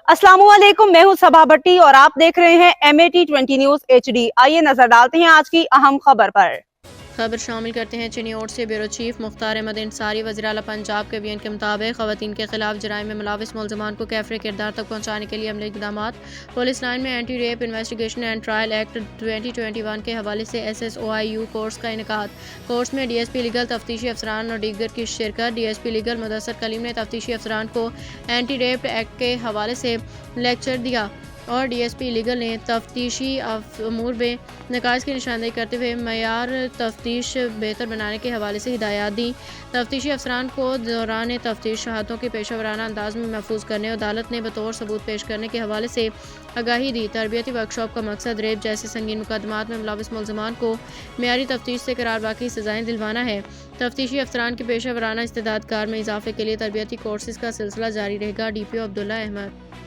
अस्सलाम वालेकुम, मैं हूं सबा भट्टी और आप देख रहे हैं MAT20 न्यूज HD। आइए नजर डालते हैं आज की अहम खबर पर। खबर शामिल करते हैं चिन्योट से। ब्यूरो चीफ मुख्तार अहमद अंसारी वज़ीर आला पंजाब के बयान के मुताबिक ख़वातीन के खिलाफ जराइम में मुलविस मुलज़मान को कैफ़रे किरदार तक पहुँचाने के लिए अमली इक़दाम। पुलिस लाइन में anti rape investigation and trial act 2021 के हवाले से SSOIU कोर्स का इनेकाद। कोर्स में DSP लीगल तफ्तीशी अफसरान और दीगर की शिरकत। DSP लीगल मुदस्सर कलीम ने तफ्तीशी अफसरान को एंटी रेप एक्ट के हवाले से लेक्चर दिया और DSP लीगल ने तफ्तीशी अमूर में नकाइस की निशानदेही करते हुए मयार तफ्तीश बेहतर बनाने के हवाले से हिदायत दी। तफ्तीशी अफसरान को दौरान तफ्तीश शहादतों के पेशा अंदाज में महफूज करने और अदालत ने बतौर सबूत पेश करने के हवाले से आगाही दी। तरबियती वर्कशॉप का मकसद रेप जैसे संगीन मुकदमात में मुलविस मुलज़मान को मेयारी तफ्तीश से करार बाकी सजाएँ दिलवाना है। तफ्तीशी अफसरान के पेशा वराना इस्तेदाद कार में इजाफे के लिए तरबियती कोर्सेज का सिलसिला जारी रहेगा। DPO अब्दुल्ला अहमद।